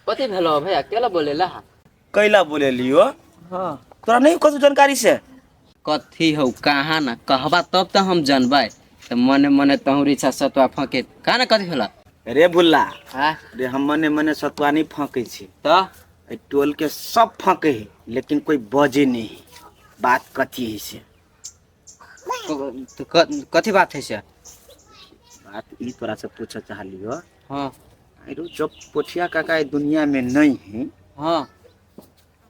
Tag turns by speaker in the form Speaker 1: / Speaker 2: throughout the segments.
Speaker 1: कथी भेलो भैया केला बोलेला?
Speaker 2: कैला बोले लियो।
Speaker 1: हाँ
Speaker 2: तोरा नहीं कुछ जानकारी से?
Speaker 1: कथी हो कहाँ ना कहबा तब तो हम जानबै। तो मने मने तहुरी इच्छा सतवा फके कहाँ ना कथी भेला?
Speaker 2: रे भुल्ला,
Speaker 1: हाँ
Speaker 2: रे हम मने मने सतुआ नहीं फाँके छी।
Speaker 1: तो
Speaker 2: ए टोल के सब फाँके है लेकिन कोई बजे नहीं है। बात कथी है से?
Speaker 1: कथी बात है से?
Speaker 2: बात ई तोरा से पूछे चाह लियो।
Speaker 1: हाँ
Speaker 2: अरे जब पोछिया काका इस दुनिया में नहीं है
Speaker 1: हाँ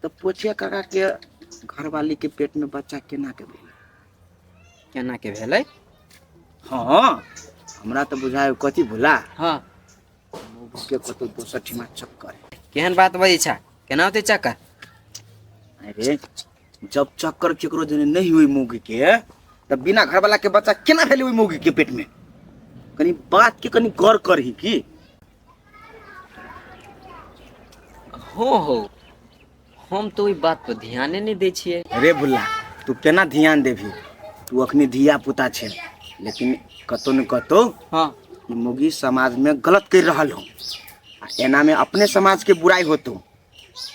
Speaker 2: तो पोछिया काका के घरवाली के पेट में बच्चा केना के भेल?
Speaker 1: केना के भेलै?
Speaker 2: हाँ हमरा तो बुझाय कथी भुला
Speaker 1: हाँ
Speaker 2: के कतो दोसर ठिमा चक्कर है।
Speaker 1: केहन बात बजै छा? केना होते चक्कर?
Speaker 2: अरे जब चक्कर केकरो जने नहीं हुई मुगी के तब बिना घरवाला के बच्चा केना भेले हुई मुगी के पेट में? कनी बात के कनी गौर करही की।
Speaker 1: हो हम तो ई बात पर ध्यान नहीं दे छिए।
Speaker 2: अरे भुल्ला तू केना ध्यान देभी? तू अखनी धिया पुता छे लेकिन कतो न कतो
Speaker 1: हाँ
Speaker 2: ई मुगी समाज में गलत कर रहल हो आ एना में अपने समाज के बुराई होतो।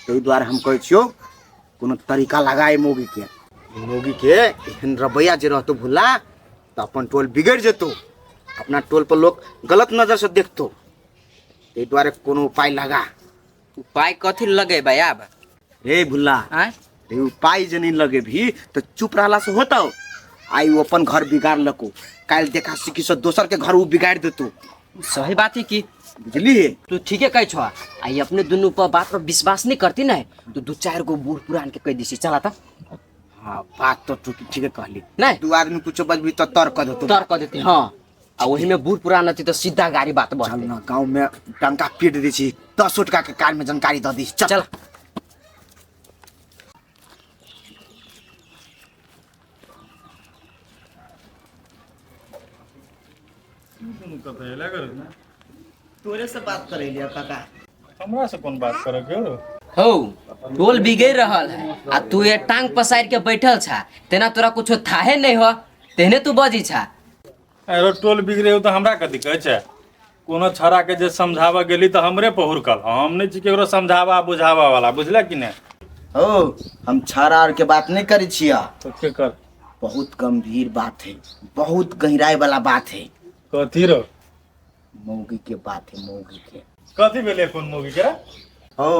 Speaker 2: तो द्वारा हम कहै छियो कोनो तरीका लगाए मुगी के एहन रवैया जे रहतो भुल्ला तो अपन टोल बिगड़ जेतो। अपना टोल पर लोग गलत नजर से देखतो। ते द्वारा कोनो उपाय लगा।
Speaker 1: उपाय कथी लगे भाई अब?
Speaker 2: रे भुल्ला
Speaker 1: आय
Speaker 2: ते उपाय जे नहीं लगे भी तो चुप रहला से होतो। आई वो अपन घर बिगाड़ लको काल देखा सिकी से दोसर के घर वो बिगाड़ देतो।
Speaker 1: सही बात है कि
Speaker 2: बुझली है?
Speaker 1: तू ठीक है कह छो। आई अपने दोनों पर बात पर विश्वास नहीं करती ना तो दो चार गो बूढ़ पुरान के कह दिसी चला था।
Speaker 2: हाँ बात तो तू ठीक है कहली।
Speaker 1: नहीं
Speaker 2: दू आदमी कुछ बजबी तो तर्क देतो।
Speaker 1: तर्क देती हाँ आ वही में बूढ़ पुरान रहती तो सीधा गाड़ी बात
Speaker 2: चल
Speaker 1: बढ़ती।
Speaker 2: ना गांव में टंका पीट दी छी 10 टका के कार में जानकारी द दी।
Speaker 1: चल
Speaker 2: तोरे से बात करे लिया काका।
Speaker 3: हमरा से कौन बात करे के
Speaker 1: हो टोल बिगड़ रहल है आ तू ये टांग पसार के बैठल छा तेना तोरा कुछो थाहे नहीं हो तेने तू बजी छा।
Speaker 3: अरे टोल बिगड़े हो तो हमरा कथी कहै छै? कोनो छड़ा के जे समझावा गेली तो हमरे पहुरकल। हम नहीं छी केकरो समझावा बुझावा वाला, बुझला कि नहीं?
Speaker 2: हो हम छाड़ा और के बात नहीं करी छिया।
Speaker 3: तो के कर
Speaker 2: बहुत गंभीर बात है, बहुत गहराई वाला बात है।
Speaker 3: कथी रो?
Speaker 2: मौगी के बात है, मौगी के।
Speaker 3: कथी भेले कोन मोगी के?
Speaker 2: हो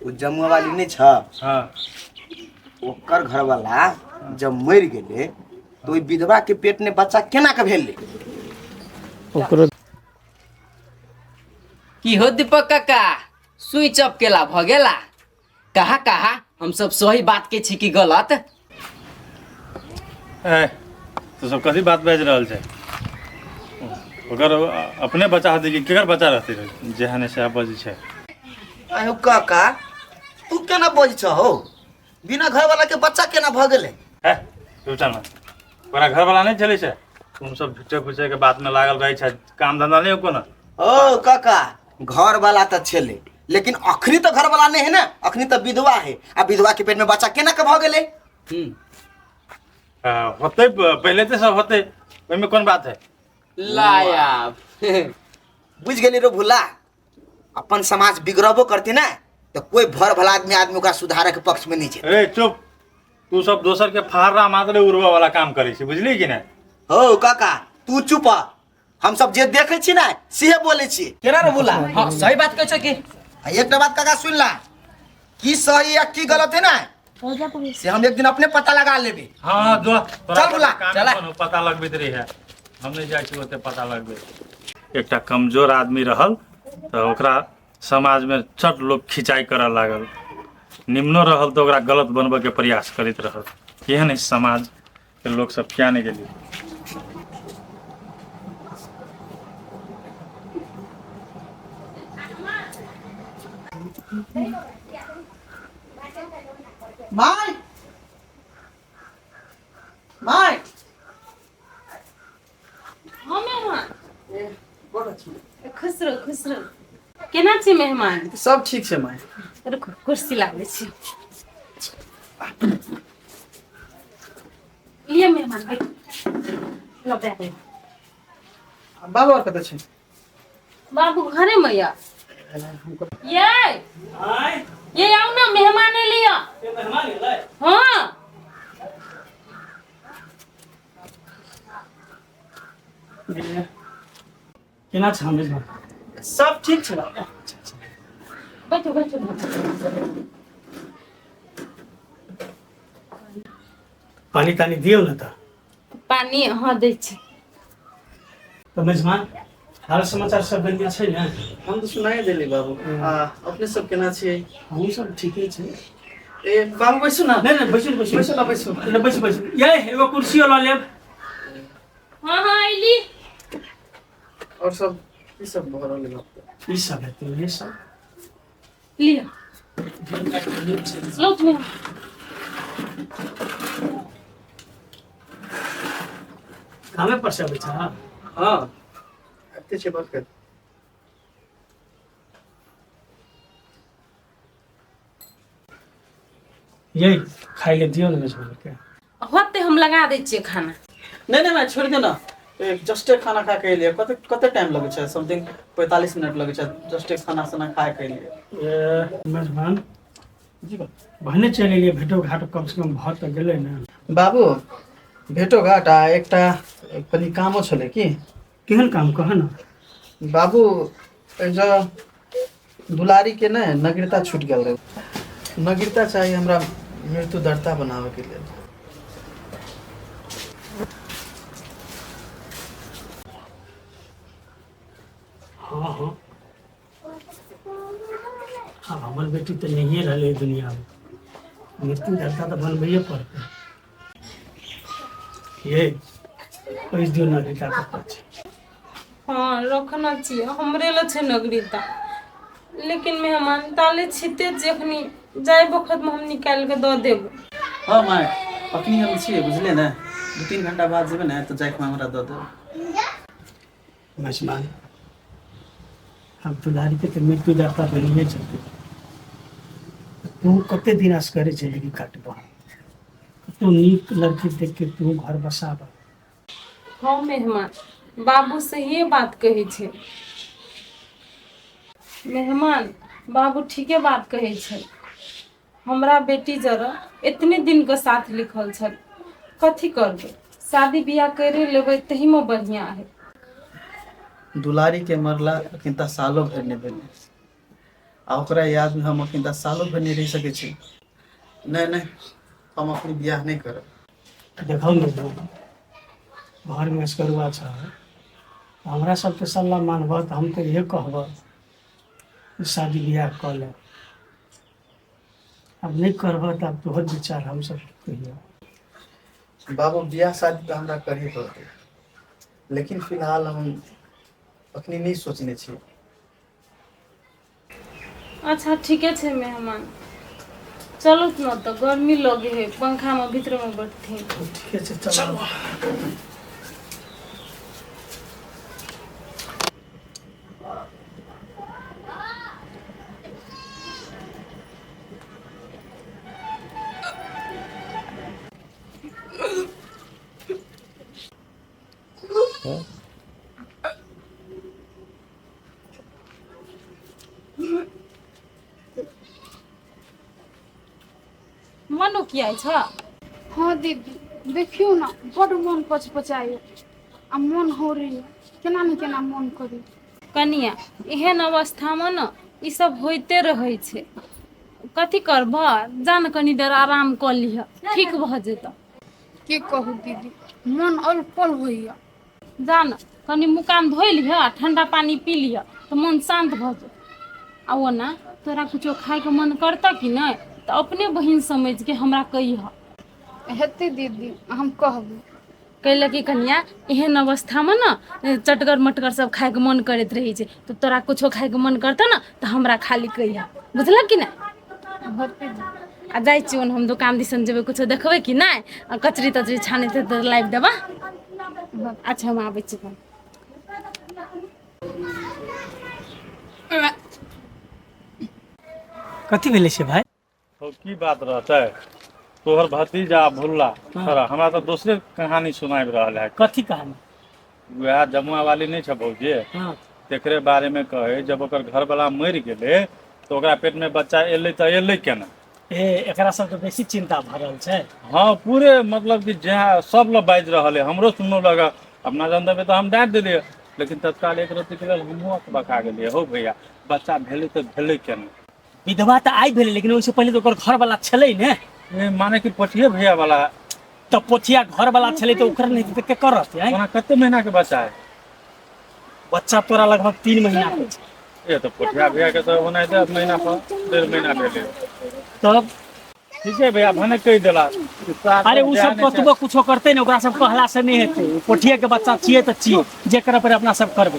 Speaker 2: वो जमुआ वाली नहीं छ
Speaker 3: हां
Speaker 2: ओकर घर वाला जब मर गेले तो ओई विधवा के पेट में बच्चा केना के भेले?
Speaker 3: ओकरो
Speaker 1: की हो दीपक काका स्विच ऑफ केला भ गेला? कहा हम सब सही बात के छी कि गलत?
Speaker 3: ए तो सब कथी बात बाज रहल छै? ओकर अपने बच्चा हती कि केकर बच्चा रहती रे जेहने से बजी छै?
Speaker 2: आयो काका तू केना बज छ हो? बिना घर वाला के बच्चा केना भ गेले?
Speaker 3: है तू चल ना ओकरा घर वाला नहीं चले छै। तुम सब झूठे फूचे के बात में लागल रही छै, काम धंधा नहीं को ना?
Speaker 2: ओ काका घर वाला तो छेले लेकिन अखनी तो घर वाला नहीं है ना, अखनी तो विधवा है। आ विधवा के पेट में बच्चा केना के भ गेले?
Speaker 3: होते पहले तो सब होते ओई में कौन बात है?
Speaker 1: लाया
Speaker 2: बुझ गेली रो भुला। अपन समाज बिगड़बो करती ना तो कोई भर भला आदमी का सुधारे के पक्ष में नहीं छे।
Speaker 3: ए चुप, तू सब दोसर के फारा मात्र उड़वा वाला काम करे छी, बुझली कि नहीं?
Speaker 2: हो काका तू चुप। हम सब जे देखे छी ना सेहे बोले छी। केना रे भुला?
Speaker 1: हाँ सही बात कह छो कि
Speaker 2: एक बात काका सुन ला की सही या की गलत है ना से हम एक दिन अपने पता लगा लेबे।
Speaker 3: हां जो
Speaker 2: चल बुला,
Speaker 3: चला पता लगबे रही है। हम नहीं जाय छी ओते पता लगबे। एकटा कमजोर आदमी रहल तो ओकरा समाज में छट लोग खिंचाई करे लागल। निम्नो रहल तो ओकरा गलत बनबे के प्रयास करैत रहल। केहन है समाज के लोग सब क्या नहीं गेली?
Speaker 2: माय माय
Speaker 4: हाँ मेहमान खुश रहो केना छी मेहमान?
Speaker 5: सब ठीक छै माय।
Speaker 4: रुकू कुर्सी लाबै छी। लिए मेहमान बैठ लो बैठ।
Speaker 5: बाबू और कतऽ छै?
Speaker 4: बाबू घरे में या ये आओ ना मेहमान लिया। हाँ
Speaker 5: केना छै हम सब ठीक छै बाबा।
Speaker 4: बैठो बैठो।
Speaker 5: पानी तानी दियौ ना तऽ।
Speaker 4: पानी हाँ दै छी।
Speaker 5: तो मेजबान हाल समाचार सब बढ़िया छै ने?
Speaker 6: हम तो सुनाई देली बाबू। अपने सब केना छियै?
Speaker 5: हमहूँ सब ठीके छै।
Speaker 6: ए बाबू बैसू ना।
Speaker 5: नहीं नहीं बैसू बैसू
Speaker 6: बैसू ना बैसू।
Speaker 5: बैसू बैसू ये एगो कुर्सी लऽ लेब।
Speaker 4: हाँ हाँ अली।
Speaker 6: और सब ई सब भऽ रहल बात।
Speaker 5: ई सब हेतै ये सब
Speaker 4: लिया लो तुम्हें।
Speaker 5: कामे पर से अबै छै।
Speaker 6: हां आते छै बात कर।
Speaker 5: ये खाइ ले दियौ ने मेजबान के।
Speaker 4: होते हम लगा दै छियै खाना।
Speaker 6: नहीं नहीं मैं छोड़ दे ना। एक जस्टे खाना खा के लिए कते टाइम लगे छै? समथिंग 45 मिनट लगे छै जस्टे खाना साना खाए के लिए।
Speaker 5: ये मेजबान जी बहने चलि एलियै भेटो घाट कम से कम भऽ तऽ गेलै ने।
Speaker 6: बाबू भेटो घाट आ एकटा कनी कामो छले की।
Speaker 5: केहन काम कह ना।
Speaker 6: बाबू जो दुलारी के ना नगरता छूट गेल रहे। नगरता चाहिए हमरा मृत्यु दर्ता बनावे के लिए।
Speaker 5: हाँ हाँ अब हमर बेटी तो नहीं रहे दुनिया में, मृत्यु दर्ता तो बनबैए पड़ते। ये पैस दियो नगरिका कतऽ छै?
Speaker 4: हाँ रखना चाहिए हमरे लए छै नगरीता। लेकिन मेहमान ताले छिते जखनी जाय बखत में हम निकाल के दऽ देब।
Speaker 6: हाँ माय अखनी हम छियै बुझले ना। 2-3 घंटा बाद जेबे ना तो जाके हमरा दऽ दे।
Speaker 5: मेजबान हम दुलारी के तो मृत्यु दर्ता बनिए चलते। तू कते दिन असगरे जिंदगी काटबह? तू नीक लड़की देख के तू घर बसाब।
Speaker 4: हाँ मेहमान बाबू से ये बात कही छे। मेहमान बाबू ठीके बात कहे छे। हमरा बेटी जरा इतने दिन के साथ लिखल छल, कथी करबे? शादी बियाह करे लेबै तही में बढ़िया है।
Speaker 6: दुलारी के मरला अखन तक सालों भर नहीं भेलै आ ओकरा याद में हम अखन तक सालों भर नहीं रह सके छी। नहीं नहीं हम अपनी बियाह नहीं करब।
Speaker 5: देखो मेजबान घर में असगरुआ छ, हमरा सबके सलाह मानबह तो हम तो ये कहब शादी बियाह कऽ ले। अब नहीं करबह तो अब तोहर विचार हम सब कहिए।
Speaker 6: बाबू बियाह शादी तो हमरा करही पड़तै, लेकिन फिलहाल हम अखनी नहीं सोचने छी।
Speaker 4: अच्छा ठीक है मेहमान चलो न तो गर्मी लगे है पंखा में भीतर में बैठते।
Speaker 5: ठीक है चलो।
Speaker 4: मनो किया छ?
Speaker 7: हाँ दीदी देखियो ना बड़ मन पचपचायो आ मन हो रही केना न केना मन करी।
Speaker 4: कनिया एहन अवस्था में न ई सब होते रहे छे। कथी करब जान कनी देर आराम कर लिह ठीक भ जेत।
Speaker 7: के कहू दीदी मन अलपल होइया।
Speaker 4: जान कनी मुकाम धोइ लिह ठंडा पानी पी लिह तो मन शांत भ जाए। आ वो ना तोरा कुछो खाए के मन करता कि नहीं तो अपने बहन समझ के हमरा कहिह।
Speaker 7: हेते दीदी हम कहबू।
Speaker 4: कैले कि कनिया एहन अवस्था में ना चटगर मटगर सब खाए के मन करत रही छे तो तोरा कुछो खाए के मन करता ना तो हमरा खाली कहिह बुझलक कि नहीं।
Speaker 7: हेते दीदी।
Speaker 4: आ जाय छी हम दुकान दिसन जेबे कुछो देखबे कि नहीं आ कचरी तचरी छाने थे तो लाइव देबा। अच्छा हम आबै छी।
Speaker 5: कथी भेलै से भाई?
Speaker 3: तो की बात रहते तोहर भतीजा भुल्ला थोड़ा हमरा तो दूसरे कहानी सुनाबि रहल है।
Speaker 5: कथी कहानी?
Speaker 3: वह जमुआ वाली नहीं छे भौजी
Speaker 5: हाँ
Speaker 3: तेकरे बारे में कहे जब ओकर घर वाला मरि गेले तो ओकरा पेट में बच्चा एलै तो एलै केना?
Speaker 5: एकरा सब तो बेसी चिंता भरल छै।
Speaker 3: हाँ पूरे मतलब कि जहाँ सब लोग बाजि रहल है, हमरो सुनो लगा अपना जनता में तो हम डांट दिलियै, लेकिन तत्काल एक रत्ती के लेल हमहुँ बका गेलियै। हो भैया बच्चा भेलै तो भेलै केना?
Speaker 5: विधवा तो आई भेलै, लेकिन ओहिसे पहले तो ओकर घर वाला छलै ने।
Speaker 3: माने कि पोठिए भैया वाला
Speaker 5: तो पोथिया घर वाला छलै तो ओकर नहीं तो के कर रहते हैं।
Speaker 3: ओना कते महीना के बच्चा है?
Speaker 5: बच्चा तोरा लगभग 3 महीना के छै।
Speaker 3: ये तो पोठिया भैया के तो ओना 10 महीना पर 1.5 महीना भेलै।
Speaker 5: तब
Speaker 3: ठीक है भैया भने कहि देला।
Speaker 5: अरे उ सब कतबो कुछो करते ने, ओकरा सब कहला से नहीं हेतै। पोठिया के बच्चा छियै तो छियै, जे करे पर अपना सब करबै।